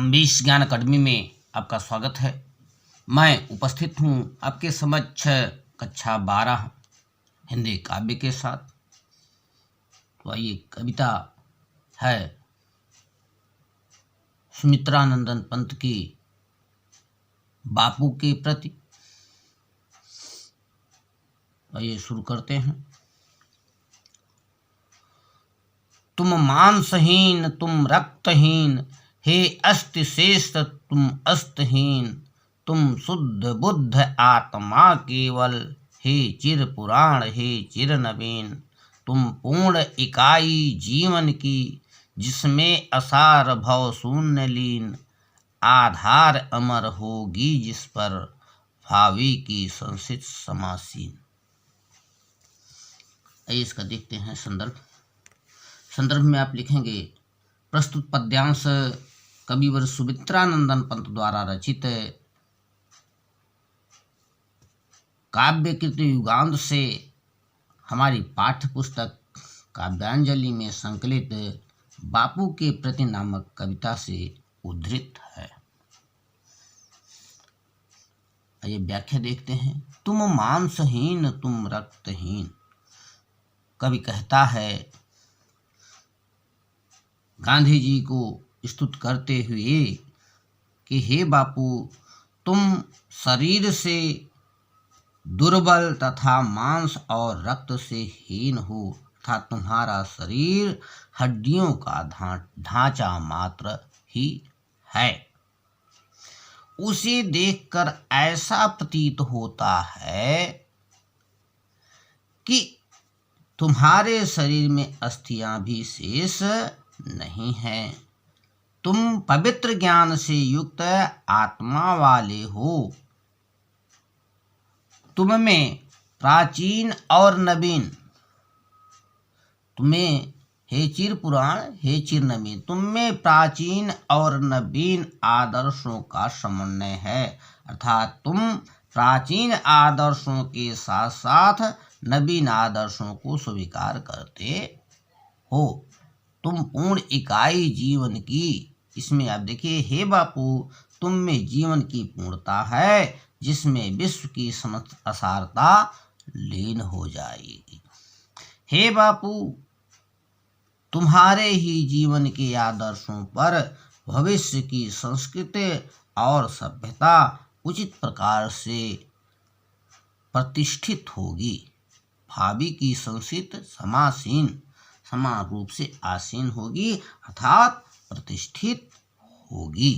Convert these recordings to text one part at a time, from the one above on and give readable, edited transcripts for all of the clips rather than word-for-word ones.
अम्बीश ज्ञान अकादमी में आपका स्वागत है। मैं उपस्थित हूँ आपके समक्ष कक्षा 12 हिंदी काव्य के साथ। तो ये कविता है सुमित्रानंदन पंत की बापू के प्रति। आइए शुरू करते हैं। तुम मांसहीन तुम रक्तहीन, हे अस्ति शेष तुम अस्तहीन। तुम शुद्ध बुद्ध आत्मा केवल, हे चिर पुराण हे चिर नवीन। तुम पूर्ण इकाई जीवन की, जिसमें असार भव शून्य लीन। आधार अमर होगी जिस पर, भावी की संसित समासीन। आइए इसका देखते हैं संदर्भ में आप लिखेंगे। प्रस्तुत पद्यांश कविवर सुमित्रानंदन पंत द्वारा रचित काव्य कृति युगांत से हमारी पाठ्य पुस्तक काव्यांजलि में संकलित बापू के प्रति नामक कविता से उद्धृत है। आइए व्याख्या देखते हैं। तुम मांसहीन तुम रक्तहीन। कवि कहता है गांधी जी को स्तुत करते हुए कि हे बापू, तुम शरीर से दुर्बल तथा मांस और रक्त से हीन हो, तथा तुम्हारा शरीर हड्डियों का ढांचा मात्र ही है। उसे देखकर ऐसा प्रतीत होता है कि तुम्हारे शरीर में अस्थियां भी शेष नहीं हैं। तुम पवित्र ज्ञान से युक्त आत्मा वाले हो। तुम में प्राचीन और नवीन, तुम्हें हे चिर पुराण हे चिर नवीन, तुम में प्राचीन और नवीन आदर्शों का समन्वय है। अर्थात तुम प्राचीन आदर्शों के साथ साथ नवीन आदर्शों को स्वीकार करते हो। तुम पूर्ण इकाई जीवन की, इसमें आप देखिए, हे बापू, तुम में जीवन की पूर्णता है, जिसमें विश्व की समस्त असारता लीन हो जाएगी। हे बापू, तुम्हारे ही जीवन के आदर्शों पर भविष्य की संस्कृति और सभ्यता उचित प्रकार से प्रतिष्ठित होगी। भावी की संस्कृति समासीन, समान रूप से आसीन होगी, अर्थात प्रतिष्ठित होगी।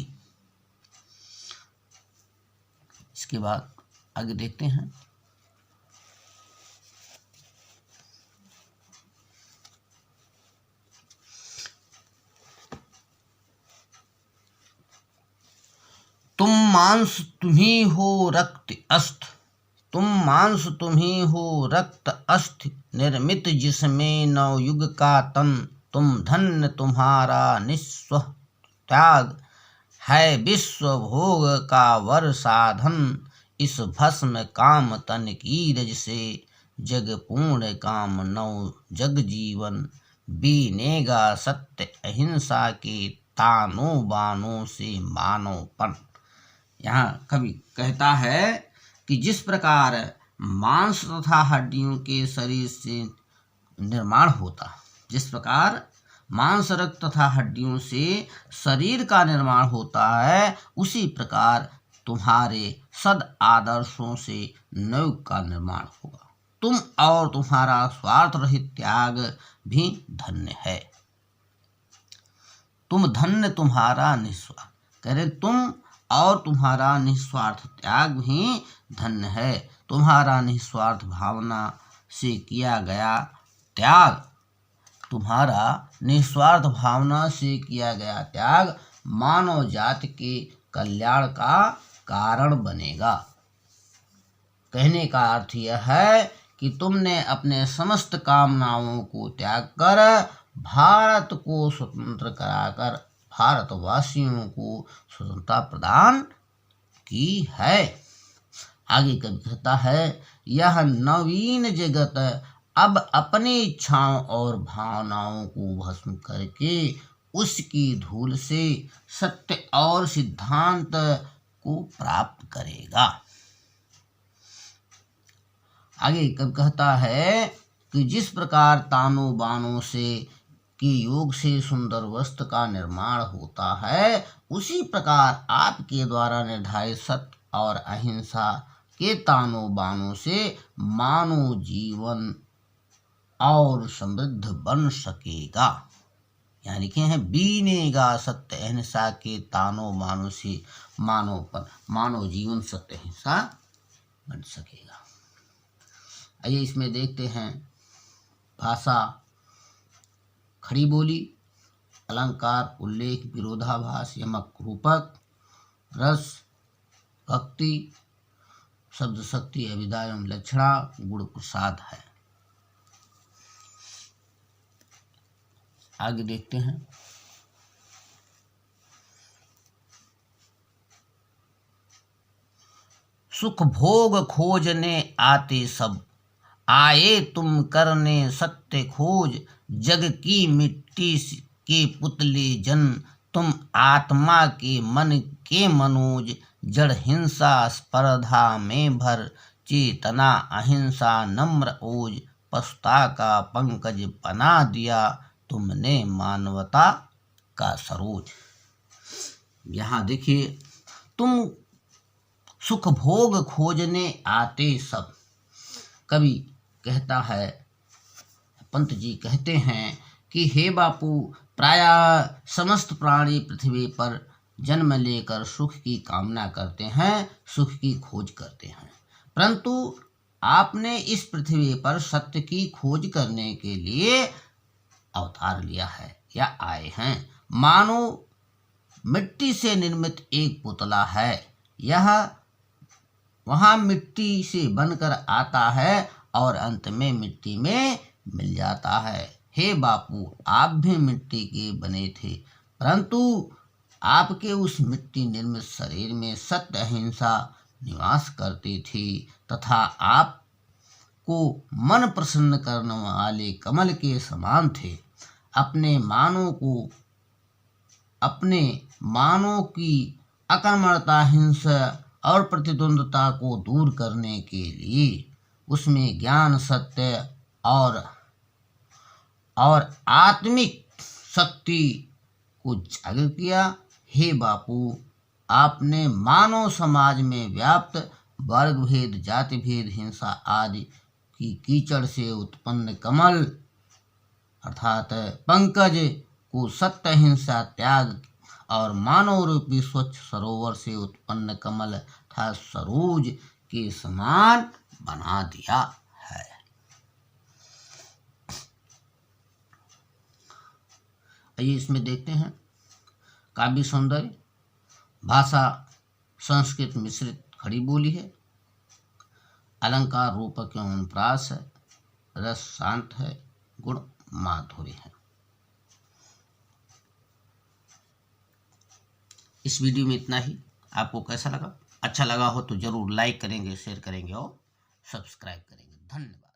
इसके बाद आगे देखते हैं। तुम मांस तुम्ही हो रक्त अस्थ, तुम मांस तुम्ही हो रक्त अस्थ, निर्मित जिसमें नवयुग का तन। तुम धन्य तुम्हारा निस्व त्याग, है विश्व भोग का वर साधन। इस भस्म काम तन की रज से, जग पूर्ण काम नव जग जीवन। बीनेगा सत्य अहिंसा के, तानों बानों से मानवपन। यहाँ कवि कहता है कि जिस प्रकार मांस तथा हड्डियों के शरीर से निर्माण होता, जिस प्रकार मांस रक्त तथा हड्डियों से शरीर का निर्माण होता है, उसी प्रकार तुम्हारे सद आदर्शों से नवयुग का निर्माण होगा। तुम और तुम्हारा स्वार्थ रहित त्याग भी धन्य है। तुम धन्य तुम्हारा निस्वार्थ, कह रहे तुम और तुम्हारा निस्वार्थ त्याग भी धन्य है। तुम्हारा निस्वार्थ भावना से किया गया त्याग, तुम्हारा निस्वार्थ भावना से किया गया त्याग मानव जाति के कल्याण का कारण बनेगा। कहने का अर्थ यह है कि तुमने अपने समस्त कामनाओं को त्याग कर भारत को स्वतंत्र कराकर भारतवासियों को स्वतंत्रता प्रदान की है। आगे कवि कहता है, यह नवीन जगत अब अपनी इच्छाओं और भावनाओं को भस्म करके उसकी धूल से सत्य और सिद्धांत को प्राप्त करेगा। आगे कब कहता है कि जिस प्रकार तानों बानों से के योग से सुंदर वस्त्र का निर्माण होता है, उसी प्रकार आपके द्वारा निर्धारित सत्य और अहिंसा के तानों बानों से मानव जीवन और समृद्ध बन सकेगा। यहाँ लिखे हैं बीनेगा सत्य अहिंसा के तानों बानों से मानव जीवन सत्य अहिंसा बन सकेगा। आइए इसमें देखते हैं भाषा, खड़ी बोली, अलंकार, उल्लेख, विरोधाभास, यमक, रूपक, रस, भक्ति, शब्द शक्ति, अभिधा एवं लक्षणा, गुण प्रसाद है। आगे देखते हैं सुख भोग खोजने आते सब, आए तुम करने सत्य खोज, जग की मिट्टी के पुतले जन, तुम आत्मा के मन के मनोज, जड़ हिंसा स्पर्धा में भर, चेतना अहिंसा नम्र ओज, पशुता का पंकज बना दिया, तुमने मानवता का सरोज। यहाँ देखिए, तुम सुख भोग खोजने आते सब। कवि कहता है, पंत जी कहते हैं कि हे बापू, प्रायः समस्त प्राणी पृथ्वी पर जन्म लेकर सुख की कामना करते हैं, सुख की खोज करते हैं, परंतु आपने इस पृथ्वी पर सत्य की खोज करने के लिए अवतार लिया है या आए हैं। मानो मिट्टी से निर्मित एक पुतला है, यह वहाँ मिट्टी से बनकर आता है और अंत में मिट्टी में मिल जाता है। हे बापू, आप भी मिट्टी के बने थे, परंतु आपके उस मिट्टी निर्मित शरीर में सत्य अहिंसा निवास करती थी तथा आप को मन प्रसन्न करने वाले कमल के समान थे। अपने मानों की अकर्मणता, हिंसा और प्रतिद्वंद्विता को दूर करने के लिए उसमें ज्ञान, सत्य और आत्मिक शक्ति को जागृत किया। हे बापू, आपने मानव समाज में व्याप्त वर्ग भेद, जाति भेद, हिंसा आदि की कीचड़ से उत्पन्न कमल अर्थात पंकज को सत्य अहिंसा त्याग और मानव रूपी स्वच्छ सरोवर से उत्पन्न कमल तथा सरोज के समान बना दिया है। आइए इसमें देखते हैं काव्य सौंदर्य। भाषा संस्कृत मिश्रित खड़ी बोली है। अलंकार रूपक एवं प्रास है। रस शांत है। गुण माधुर्य है। इस वीडियो में इतना ही। आपको कैसा लगा? अच्छा लगा हो तो जरूर लाइक करेंगे, शेयर करेंगे और सब्सक्राइब करेंगे। धन्यवाद।